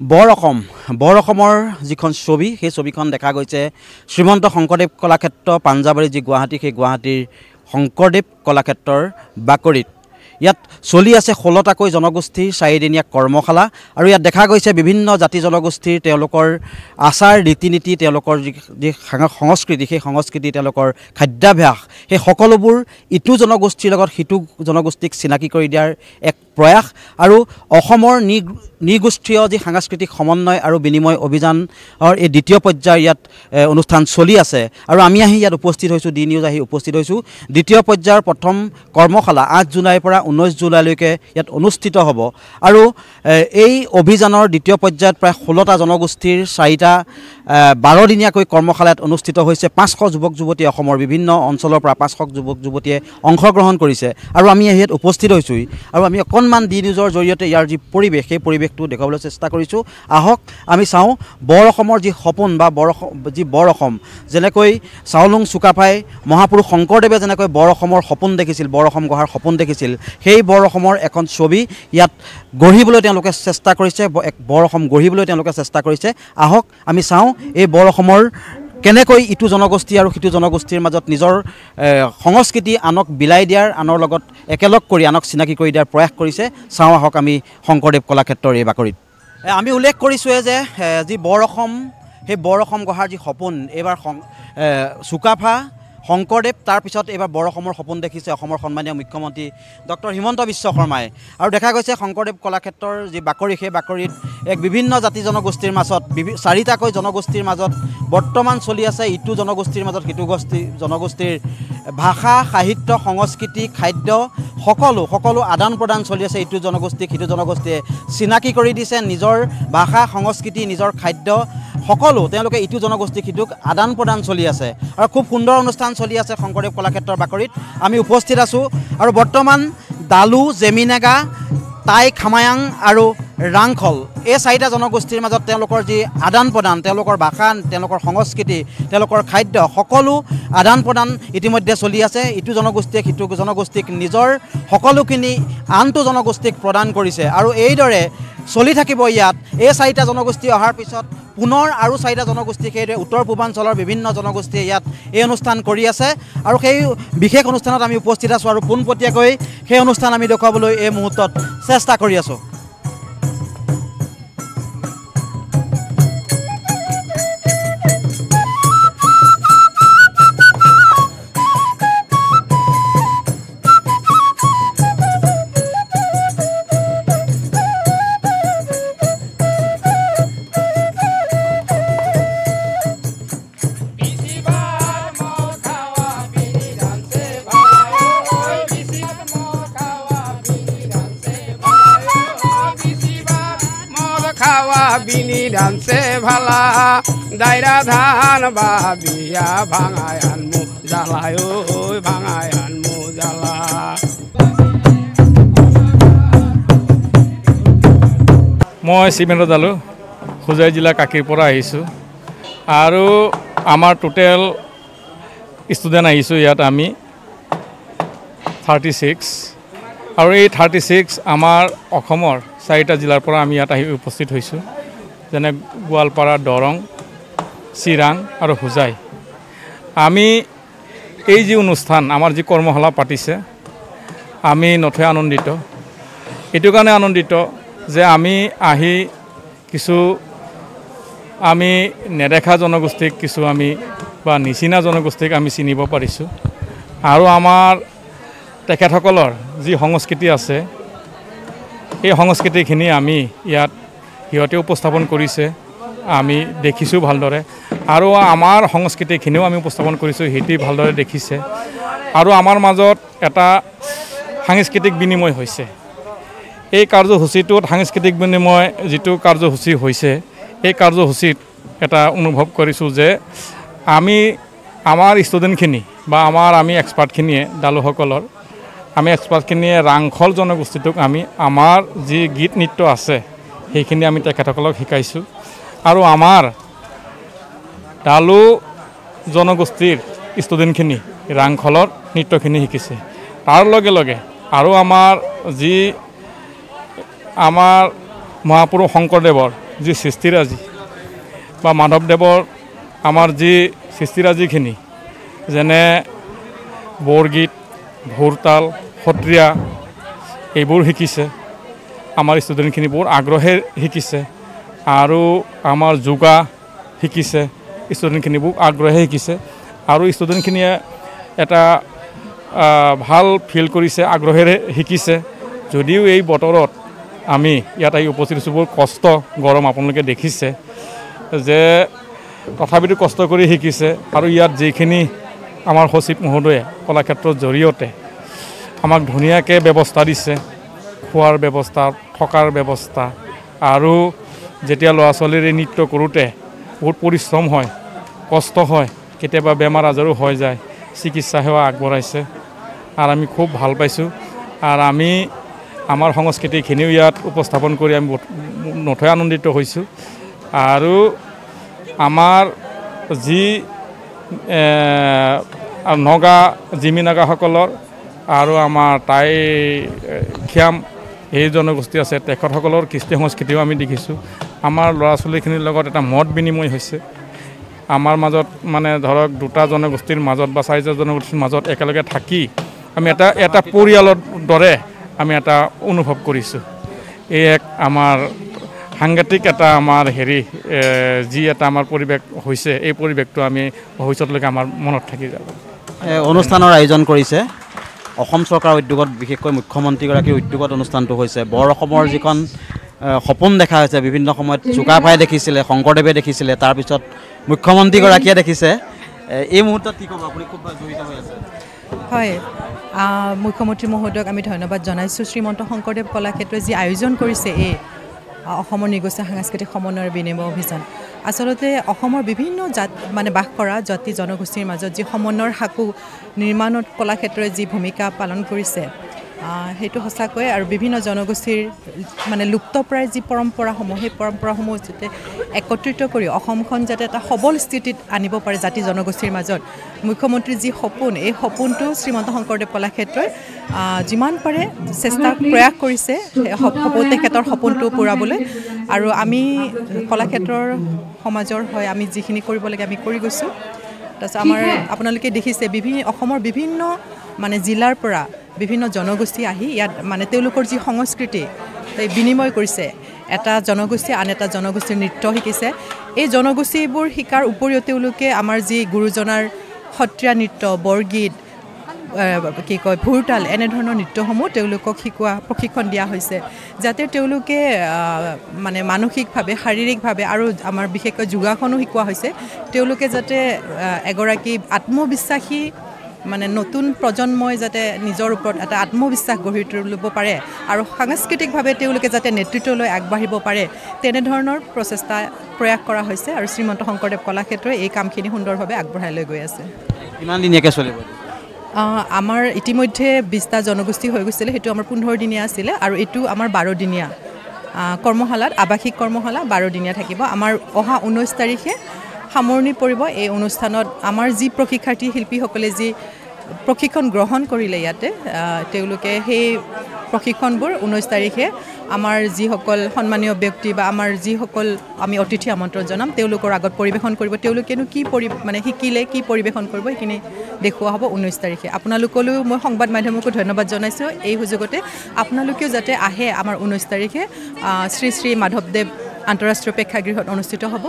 বৰ অসমৰ যিখন ছবি সেই ছবিখন দেখা গৈছে শ্ৰীমন্ত শংকৰদেৱ কলাক্ষেত্ৰ পাঞ্জাবাৰী যি গুৱাহাটী সেই গুৱাহাটীৰ শংকৰদেৱ কলাক্ষেত্ৰৰ বাকৰিত ইয়াত চলি আছে 16টাকৈ জনগোষ্ঠীৰ 4দিনীয়া কৰ্মশালা আৰু ইয়াত দেখা গৈছে বিভিন্ন জাতি জনগোষ্ঠীৰ তেওঁলোকৰ আচাৰ ৰীতি-নীতি তেওঁলোকৰ যি সংস্কৃতি সেই সংস্কৃতি তেওঁলোকৰ খাদ্যাভ্যাস সেই সকলোবোৰ ইটো জনগোষ্ঠীৰ লগত সিটো জনগোষ্ঠীক চিনাকি কৰি দিয়াৰ এক প্ৰয়াস আৰু অসমৰ নিগোষ্ঠীয় যি সাংস্কৃতিক সমন্বয় আৰু বিনিময় অভিযানৰ এই দ্বিতীয় পৰ্যায়ৰ ইয়াত অনুষ্ঠান চলি আছে আৰু আমি আহি ইয়াত উপস্থিত হৈছোঁ ডি নিউজ আহি উপস্থিত হৈছোঁ দ্বিতীয় পৰ্যায়ৰ প্ৰথম কৰ্মশালা 8 জুলাইৰ পৰা 19 জুলাইলৈকে ইয়াত অনুষ্ঠিত হ'ব আৰু এই অভিযানৰ দ্বিতীয় পৰ্যায়ত প্ৰায় 16টা জনগোষ্ঠীৰ 4টা 12দিনীয়াকৈ কৰ্মশালাত অনুষ্ঠিত হৈছে 500 যুৱক যুৱতী অসমৰ বিভিন্ন অঞ্চলৰ পৰা 500 যুৱক যুৱতীয়ে অংশগ্ৰহণ কৰিছে আৰু আমি ইয়াত উপস্থিত হৈছোঁ আৰু আমি অকণমান ডি নিউজৰ জৰিয়তে ইয়াৰ যি পৰিৱেশ সেই পৰিৱেশটো দেখুৱাবলৈ চেষ্টা কৰিছোঁ আহক আমি চাওঁ বৰ অসমৰ যি সপোন বা বৰ অসম যেনেকৈ চাওলুং চুকাফাই মহাপুৰুষ শংকৰদেৱে যেনেকৈ বৰ অসমৰ সপোন দেখিছিল বৰ অসম গঢ়াৰ সপোন দেখিছিল সেই বৰ অসমৰ এখন ছবি ইয়াত গঢ়িবলৈ তেওঁলোকে চেষ্টা কৰিছে বৰ অসম গঢ়িবলৈ তেওঁলোকে চেষ্টা কৰিছে আহক আমি চাওঁ এই বৰ অসমৰ কেনেকৈ ইটো জনগোষ্ঠী আৰু সিটো জনগোষ্ঠীৰ মাজত নিজৰ সংস্কৃতি আনক বিলাই দিয়াৰ আনৰ লগত একেলগ কৰি আনক চিনাকি কৰি দিয়াৰ প্ৰয়াস কৰিছে চাওঁ আহক আমি শংকৰদেৱ কলাক্ষেত্ৰৰ এই বাকৰিত আমি উল্লেখ কৰিছোঁৱে যে যি বৰ অসম সেই বৰ অসম গঢ়াৰ যি সপোন এইবাৰ চুকাফা শংকৰদেৱ তাৰপিছত এইবাৰ বৰ অসমৰ সপোন দেখিছে অসমৰ সন্মানীয় মুখ্যমন্ত্ৰী ডক্টৰ হিমন্ত বিশ্ব শৰ্মাই আৰু দেখা গৈছে শংকৰদেৱ কলাক্ষেত্ৰৰ যি বাকৰি সেই বাকৰিত এক বিভিন্ন জাতি জনগোষ্ঠীৰ মাজত 4টাকৈ জনগোষ্ঠীৰ মাজত বৰ্তমান চলি আছে ইটো জনগোষ্ঠীৰ মাজত সিটো জনগোষ্ঠীৰ ভাষা সাহিত্য সংস্কৃতি খাদ্য সকলো আদান প্ৰদান চলি আছে ইটো জনগোষ্ঠীক সিটো জনগোষ্ঠীয়ে চিনাকি কৰি দিছে নিজৰ ভাষা সংস্কৃতি নিজৰ খাদ্য সকলো তেওঁলোকে ইটো জনগোষ্ঠীক সিটোক আদান প্ৰদান চলি আছে আৰু খুব সুন্দৰ অনুষ্ঠান চলি আছে শংকৰদেৱ কলাক্ষেত্ৰৰ বাকৰিত আমি উপস্থিত আছোঁ আৰু বৰ্তমান ডালু জেমিনেগা টাই খামায়াং আৰু ৰাংখল এই 4টা জনগোষ্ঠীৰ মাজত তেওঁলোকৰ যি আদান প্ৰদান তেওঁলোকৰ ভাষা তেওঁলোকৰ সংস্কৃতি তেওঁলোকৰ খাদ্য সকলো আদান প্ৰদান ইতিমধ্যে চলি আছে ইটো জনগোষ্ঠীয়ে সিটো জনগোষ্ঠীক নিজৰ সকলোখিনি আনটো জনগোষ্ঠীক প্ৰদান কৰিছে আৰু এইদৰে চলি থাকিব ইয়াত এই 4টা জনগোষ্ঠী অহাৰ পিছত পুনৰ আৰু 4টা জনগোষ্ঠীক সেইদৰে উত্তৰ পূৰ্বাঞ্চলৰ বিভিন্ন জনগোষ্ঠীয়ে ইয়াত এই অনুষ্ঠান কৰি আছে আৰু সেই বিশেষ অনুষ্ঠানত আমি উপস্থিত আছোঁ আৰু পোনপটীয়াকৈ সেই অনুষ্ঠান আমি দেখুৱাবলৈ এই মুহূৰ্তত চেষ্টা কৰি আছোঁ বিনি ডান্সে ভালা দাইরা ধান বাবিয়া ভাঙায়ান মু জ্বালায় ওই ভাঙায়ান মু জ্বালা মই শ্ৰীমেন্দ্ৰ দালু হোজাই জিলা কাকিৰ পৰা আহিছোঁ আৰু আমাৰ টোটেল ষ্টুডেণ্ট আহিছোঁ ইয়াত আমি 36 আৰু এই 36 আমাৰ অসমৰ 4টা জিলাৰ পৰা আমি ইয়াত আহি উপস্থিত হৈছোঁ যেনে গোৱালপাৰা দৰং চিৰাং আৰু হোজাই আমি এই যি অনুষ্ঠান আমাৰ যি কৰ্মশালা পাতিছে আমি নথৈ আনন্দিত এইটো কাৰণে আনন্দিত যে আমি আহি কিছু আমি নেদেখা জনগোষ্ঠীক কিছু আমি বা নিচিনা জনগোষ্ঠীক আমি চিনিব পাৰিছোঁ আৰু আমাৰ তেখেতসকলৰ যি সংস্কৃতি আছে এই সংস্কৃতিখিনি আমি ইয়াত সিহঁতে উপস্থাপন কৰিছে আমি দেখিছোঁ ভালদৰে আৰু আমাৰ সংস্কৃতিখিনিও আমি উপস্থাপন কৰিছোঁ সিহঁতে ভালদৰে দেখিছে আৰু আমাৰ মাজত এটা সাংস্কৃতিক বিনিময় হৈছে এই কাৰ্যসূচীটোত সাংস্কৃতিক বিনিময় যিটো কাৰ্যসূচী হৈছে এই কাৰ্যসূচীত এটা অনুভৱ কৰিছোঁ যে আমি আমাৰ ষ্টুডেণ্টখিনি বা আমি এক্সপাৰ্টখিনিয়ে ডালুসকলৰ আমি এক্সপাৰ্টখিনিয়ে ৰাংখল জনগোষ্ঠীটোক আমি আমাৰ যি গীত নৃত্য আছে সেইখিনি আমি তেখেতসকলক শিকাইছোঁ আৰু আমাৰ ডালু জনগোষ্ঠীৰ ষ্টুডেণ্টখিনি ৰাংখলৰ নৃত্যখিনি শিকিছে তাৰ লগে লগে আৰু আমাৰ যি আমাৰ মহাপুৰুষ শংকৰদেৱৰ যি সৃষ্টিৰাজি বা মাধৱদেৱৰ আমাৰ যি সৃষ্টিৰাজিখিনি যেনে বৰগীত ভোৰতাল সত্ৰীয়া এইবোৰ শিকিছে আমাৰ ষ্টুডেণ্টখিনি বহুত আগ্ৰহে শিকিছে আৰু আমাৰ যোগা শিকিছে ষ্টুডেণ্টখিনি বহুত আগ্ৰহে শিকিছে আৰু ষ্টুডেণ্টখিনিয়ে এটা ভাল ফিল কৰিছে আগ্ৰহেৰে শিকিছে যদিও এই বতৰত আমি ইয়াত আহি উপস্থিত হৈছোঁ বহুত কষ্ট গৰম আপোনালোকে দেখিছে যে তথাপিতো কষ্ট কৰি শিকিছে আৰু ইয়াত যিখিনি আমাৰ সচিব মহোদয়ে কলাক্ষেত্ৰৰ জৰিয়তে আমাক ধুনীয়াকৈ ব্যৱস্থা দিছে খোৱাৰ ব্যৱস্থা থকাৰ ব্যৱস্থা আৰু যেতিয়া ল'ৰা ছোৱালীৰ এই নৃত্য কৰোঁতে বহুত পৰিশ্ৰম হয় কষ্ট হয় কেতিয়াবা বেমাৰ আজাৰো হৈ যায় চিকিৎসা সেৱা আগবঢ়াইছে আৰু আমি খুব ভাল পাইছোঁ আৰু আমি আমাৰ সংস্কৃতিখিনিও ইয়াত উপস্থাপন কৰি আমি নথৈ আনন্দিত হৈছোঁ আৰু আমাৰ যি নগা জিমি নাগাসকলৰ আৰু আমাৰ টাই খিয়াম এই জনগোষ্ঠী আছে তেখেতসকলৰ কৃষ্টি সংস্কৃতিও আমি দেখিছোঁ আমাৰ ল'ৰা ছোৱালীখিনিৰ লগত এটা মত বিনিময় হৈছে আমাৰ মাজত মানে ধৰক দুটা জনগোষ্ঠীৰ মাজত বা চাৰিটা জনগোষ্ঠীৰ মাজত একেলগে থাকি আমি এটা পৰিয়ালৰ দৰে আমি এটা অনুভৱ কৰিছোঁ এই এক আমাৰ সাংঘাতিক এটা আমাৰ যি এটা আমাৰ পৰিৱেশ হৈছে এই পৰিৱেশটো আমি ভৱিষ্যতলৈকে আমাৰ মনত থাকি যাব অনুষ্ঠানৰ আয়োজন কৰিছে অসম চৰকাৰৰ উদ্যোগত বিশেষকৈ মুখ্যমন্ত্ৰীগৰাকীৰ উদ্যোগত অনুষ্ঠানটো হৈছে বৰ অসমৰ যিখন সপোন দেখা হৈছে বিভিন্ন সময়ত চুকাফাই দেখিছিলে শংকৰদেৱে দেখিছিলে তাৰপিছত মুখ্যমন্ত্ৰীগৰাকীয়ে দেখিছে এই মুহূৰ্তত কি ক'ব আপুনি খুব জড়িত হৈ আছে হয় মুখ্যমন্ত্ৰী মহোদয়ক আমি ধন্যবাদ জনাইছোঁ শ্ৰীমন্ত শংকৰদেৱ কলাক্ষেত্ৰই যি আয়োজন কৰিছে এই অসমৰ নিগোষ্ঠী সাংস্কৃতিক সমন্বয় বিনিময় অভিযান আচলতে অসমৰ বিভিন্ন মানে বাস কৰা জাতি জনগোষ্ঠীৰ মাজত যি সমন্বয়ৰ সাঁকো নিৰ্মাণত কলাক্ষেত্ৰই যি ভূমিকা পালন কৰিছে সেইটো সঁচাকৈ আৰু বিভিন্ন জনগোষ্ঠীৰ মানে লুপ্তপ্ৰায় যি পৰম্পৰাসমূহ সেই পৰম্পৰাসমূহ যাতে একত্ৰিত কৰি অসমখন যাতে এটা সবল স্থিতিত আনিব পাৰে জাতি জনগোষ্ঠীৰ মাজত মুখ্যমন্ত্ৰীৰ যি সপোন এই সপোনটো শ্ৰীমন্ত শংকৰদেৱ কলাক্ষেত্ৰই যিমান পাৰে চেষ্টা প্ৰয়াস কৰিছে তেখেতৰ সপোনটো পূৰাবলৈ আৰু আমি কলাক্ষেত্ৰৰ সমাজৰ হয় আমি যিখিনি কৰিব লাগে আমি কৰি গৈছোঁ তাৰপিছত আমাৰ আপোনালোকে দেখিছে অসমৰ বিভিন্ন মানে জিলাৰ পৰা বিভিন্ন জনগোষ্ঠী আহি ইয়াত মানে তেওঁলোকৰ যি সংস্কৃতি বিনিময় কৰিছে এটা জনগোষ্ঠী আন এটা জনগোষ্ঠীৰ নৃত্য শিকিছে এই জনগোষ্ঠীবোৰ শিকাৰ উপৰিও তেওঁলোকে আমাৰ যি গুৰুজনাৰ সত্ৰীয়া নৃত্য বৰগীত কি কয় ভোৰতাল এনেধৰণৰ নৃত্যসমূহ তেওঁলোকক শিকোৱা প্ৰশিক্ষণ দিয়া হৈছে যাতে তেওঁলোকে মানে মানসিকভাৱে শাৰীৰিকভাৱে আৰু আমাৰ বিশেষকৈ যোগাসনো শিকোৱা হৈছে তেওঁলোকে যাতে এগৰাকী আত্মবিশ্বাসী মানে নতুন প্ৰজন্মই যাতে নিজৰ ওপৰত এটা আত্মবিশ্বাস গঢ়ি তুলিব পাৰে আৰু সাংস্কৃতিকভাৱে তেওঁলোকে যাতে নেতৃত্বলৈ আগবাঢ়িব পাৰে তেনেধৰণৰ প্ৰচেষ্টা প্ৰয়াস কৰা হৈছে আৰু শ্ৰীমন্ত শংকৰদেৱ কলাক্ষেত্ৰই এই কামখিনি সুন্দৰভাৱে আগবঢ়াই লৈ গৈ আছে কিমান দিনীয়াকৈ চলিব আমাৰ ইতিমধ্যে 20টা জনগোষ্ঠী হৈ গৈছিলে সেইটো আমাৰ 15 দিনীয়া আছিলে আৰু এইটো আমাৰ 12 দিনীয়া কৰ্মশালাত আৱাসিক কৰ্মশালা 12 দিনীয়া থাকিব আমাৰ অহা 19 তাৰিখে সামৰণি পৰিব এই অনুষ্ঠানত আমাৰ যি প্ৰশিক্ষাৰ্থী শিল্পীসকলে যি প্ৰশিক্ষণ গ্ৰহণ কৰিলে ইয়াতে তেওঁলোকে সেই প্ৰশিক্ষণবোৰ 19 তাৰিখে আমাৰ যিসকল সন্মানীয় ব্যক্তি বা আমাৰ যিসকল আমি অতিথি আমন্ত্ৰণ জনাম তেওঁলোকৰ আগত পৰিৱেশন কৰিব তেওঁলোকেনো কি মানে শিকিলে কি পৰিৱেশন কৰিব সেইখিনি দেখুওৱা হ'ব 19 তাৰিখে আপোনালোকলৈও মই সংবাদ মাধ্যমকো ধন্যবাদ জনাইছোঁ এই সুযোগতে আপোনালোকেও যাতে আহে আমাৰ 19 তাৰিখে শ্ৰী শ্ৰী মাধৱদেৱ আন্তঃৰাষ্ট্ৰীয় প্ৰেক্ষাগৃহত অনুষ্ঠিত হ'ব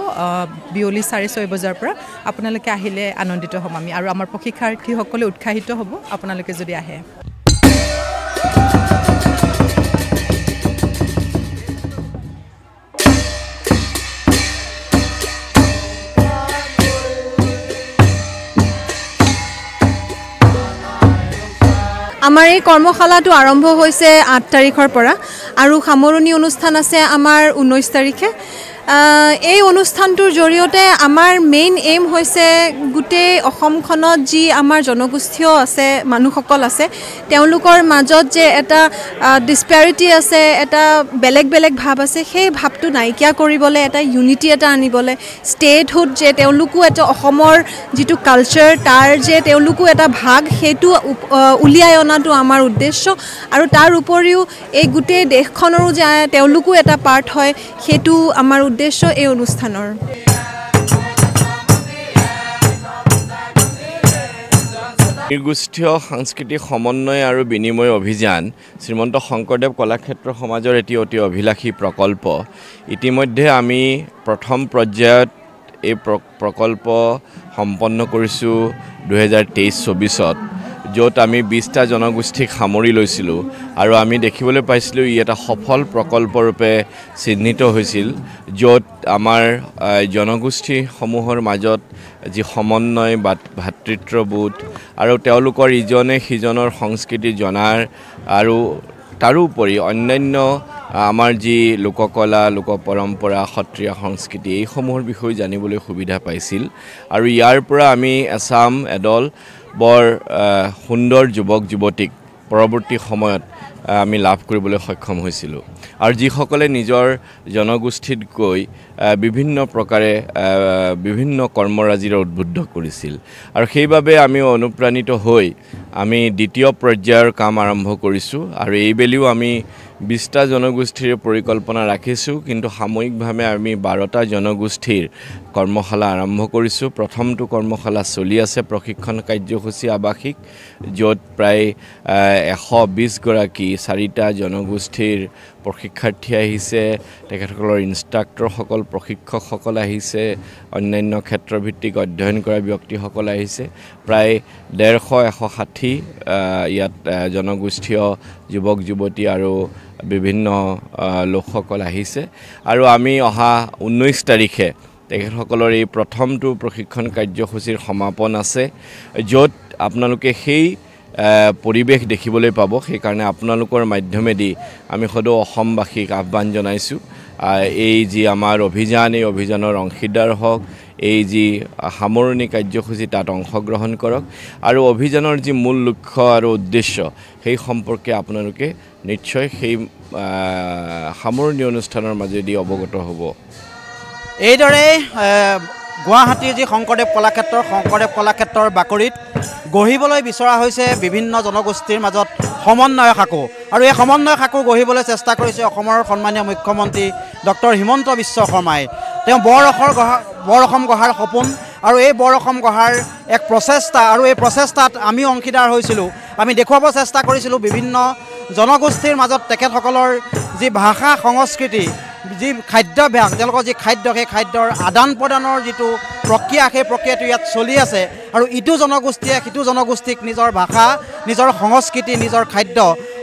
বিয়লি 6:30 বজাৰ পৰা আপোনালোকে আহিলে আনন্দিত হ'ম আমি আৰু আমাৰ প্ৰশিক্ষাৰ্থীসকলে উৎসাহিত হ'ব আপোনালোকে যদি আহে আমাৰ এই কৰ্মশালাটো আৰম্ভ হৈছে 8 তাৰিখৰ পৰা আৰু সামৰণি অনুষ্ঠান আছে আমাৰ 19 তাৰিখে এই অনুষ্ঠানটোৰ জৰিয়তে আমাৰ মেইন এইম হৈছে গোটেই অসমখনত যি আমাৰ জনগোষ্ঠীয় আছে মানুহসকল আছে তেওঁলোকৰ মাজত যে এটা ডিসপ্যাৰিটি আছে এটা বেলেগ বেলেগ ভাৱ আছে সেই ভাৱটো নাইকিয়া কৰিবলৈ এটা ইউনিটি এটা আনিবলৈ ষ্টেটহুড যে তেওঁলোকো এটা অসমৰ যিটো কালচাৰ তাৰ যে তেওঁলোকো এটা ভাগ সেইটো উলিয়াই অনাটো আমাৰ উদ্দেশ্য আৰু তাৰ উপৰিও এই গোটেই দেশ দেশখনৰো যে তেওঁলোকো এটা পাৰ্ট হয় সেইটো আমাৰ উদ্দেশ্য এই অনুষ্ঠানৰ নিৰ্গোষ্ঠীয় সাংস্কৃতিক সমন্বয় আৰু বিনিময় অভিযান শ্ৰীমন্ত শংকৰদেৱ কলাক্ষেত্ৰ সমাজৰ এটি অতি অভিলাষী প্ৰকল্প ইতিমধ্যে আমি প্ৰথম পৰ্যায়ত এই প্ৰকল্প সম্পন্ন কৰিছোঁ 2023-24 য'ত আমি 20টা জনগোষ্ঠীক সামৰি লৈছিলোঁ আৰু আমি দেখিবলৈ পাইছিলোঁ ই এটা সফল প্ৰকল্পৰূপে চিহ্নিত হৈছিল য'ত আমাৰ জনগোষ্ঠীসমূহৰ মাজত যি সমন্বয় বা ভাতৃত্ববোধ আৰু তেওঁলোকৰ ইজনে সিজনৰ সংস্কৃতি জনাৰ আৰু তাৰোপৰি অন্যান্য আমাৰ যি লোককলা লোক পৰম্পৰা সত্ৰীয়া সংস্কৃতি এইসমূহৰ বিষয়ে জানিবলৈ সুবিধা পাইছিল আৰু ইয়াৰ পৰা আমি এডল বৰ সুন্দৰ যুৱক যুৱতীক পৰৱৰ্তী সময়ত আমি লাভ কৰিবলৈ সক্ষম হৈছিলোঁ আৰু যিসকলে নিজৰ জনগোষ্ঠীত গৈ বিভিন্ন প্ৰকাৰে বিভিন্ন কৰ্মৰাজিৰে উদ্বুদ্ধ কৰিছিল আৰু সেইবাবে আমি অনুপ্ৰাণিত হৈ আমি দ্বিতীয় পৰ্যায়ৰ কাম আৰম্ভ কৰিছোঁ আৰু এইবেলিও আমি 20টা জনগোষ্ঠীৰ পৰিকল্পনা ৰাখিছোঁ কিন্তু সাময়িকভাৱে আমি 12টা জনগোষ্ঠীৰ কৰ্মশালা আৰম্ভ কৰিছোঁ প্ৰথমটো কৰ্মশালা চলি আছে প্ৰশিক্ষণ কাৰ্যসূচী আৱাসিক য'ত প্ৰায় 120 গৰাকী 4টা জনগোষ্ঠীৰ প্ৰশিক্ষাৰ্থী আহিছে তেখেতসকলৰ ইনষ্ট্ৰাক্টৰসকল প্ৰশিক্ষকসকল আহিছে অন্যান্য ক্ষেত্ৰভিত্তিক অধ্যয়ন কৰা ব্যক্তিসকল আহিছে প্ৰায় 150-160 ইয়াত জনগোষ্ঠীয় যুৱক যুৱতী আৰু বিভিন্ন লোকসকল আহিছে আৰু আমি অহা 19 তাৰিখে তেখেতসকলৰ এই প্ৰথমটো প্ৰশিক্ষণ কাৰ্যসূচীৰ সমাপন আছে য'ত আপোনালোকে সেই পৰিৱেশ দেখিবলৈ পাব সেইকাৰণে আপোনালোকৰ মাধ্যমেদি আমি সদৌ অসমবাসীক আহ্বান জনাইছোঁ এই যি আমাৰ অভিযান এই অভিযানৰ অংশীদাৰ হওক এই যি সামৰণি কাৰ্যসূচী তাত অংশগ্ৰহণ কৰক আৰু অভিযানৰ যি মূল লক্ষ্য আৰু উদ্দেশ্য সেই সম্পৰ্কে আপোনালোকে নিশ্চয় সেই সামৰণি অনুষ্ঠানৰ মাজেদি অৱগত হ'ব এইদৰে গুৱাহাটীৰ যি শংকৰদেৱ কলাক্ষেত্ৰৰ বাকৰিত গঢ়িবলৈ বিচৰা হৈছে বিভিন্ন জনগোষ্ঠীৰ মাজত সমন্বয় সাঁকো আৰু এই সমন্বয় সাঁকো গঢ়িবলৈ চেষ্টা কৰিছে অসমৰ সন্মানীয় মুখ্যমন্ত্ৰী ডক্টৰ হিমন্ত বিশ্ব শৰ্মাই তেওঁ বৰ অসম গঢ়াৰ সপোন আৰু এই বৰ অসম গঢ়াৰ এক প্ৰচেষ্টা আৰু এই প্ৰচেষ্টাত আমিও অংশীদাৰ হৈছিলোঁ আমি দেখুৱাব চেষ্টা কৰিছিলোঁ বিভিন্ন জনগোষ্ঠীৰ মাজত তেখেতসকলৰ যি ভাষা সংস্কৃতি যি খাদ্যাভ্যাস তেওঁলোকৰ যি খাদ্য সেই খাদ্যৰ আদান প্ৰদানৰ যিটো প্ৰক্ৰিয়া সেই প্ৰক্ৰিয়াটো ইয়াত চলি আছে আৰু ইটো জনগোষ্ঠীয়ে সিটো জনগোষ্ঠীক নিজৰ ভাষা নিজৰ সংস্কৃতি নিজৰ খাদ্য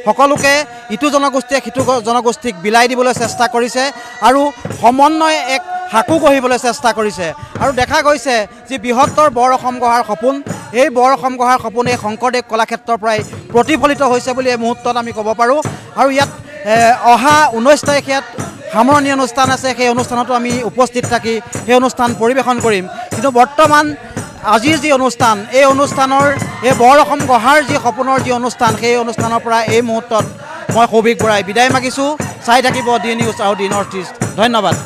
সকলোকে ইটো জনগোষ্ঠীয়ে সিটো জনগোষ্ঠীক বিলাই দিবলৈ চেষ্টা কৰিছে আৰু সমন্বয় এক সাঁকো গঢ়িবলৈ চেষ্টা কৰিছে আৰু দেখা গৈছে যে বৃহত্তৰ বৰ অসম গঢ়াৰ সপোন এই বৰ অসম গঢ়াৰ সপোন এই শংকৰদেৱ কলাক্ষেত্ৰৰ পৰাই প্ৰতিফলিত হৈছে বুলি এই মুহূৰ্তত আমি ক'ব পাৰোঁ আৰু ইয়াত অহা 19 তাৰিখে ইয়াত সামৰণি অনুষ্ঠান আছে সেই অনুষ্ঠানতো আমি উপস্থিত থাকি সেই অনুষ্ঠান পৰিৱেশন কৰিম কিন্তু বৰ্তমান আজিৰ যি অনুষ্ঠান এই অনুষ্ঠানৰ এই বৰ অসম গঢ়াৰ যি সপোনৰ যি অনুষ্ঠান সেই অনুষ্ঠানৰ পৰা এই মুহূৰ্তত মই সৌভিক বৰাই বিদায় মাগিছোঁ চাই থাকিব ডি নিউজ আৰু ডি নৰ্থ ইষ্ট ধন্যবাদ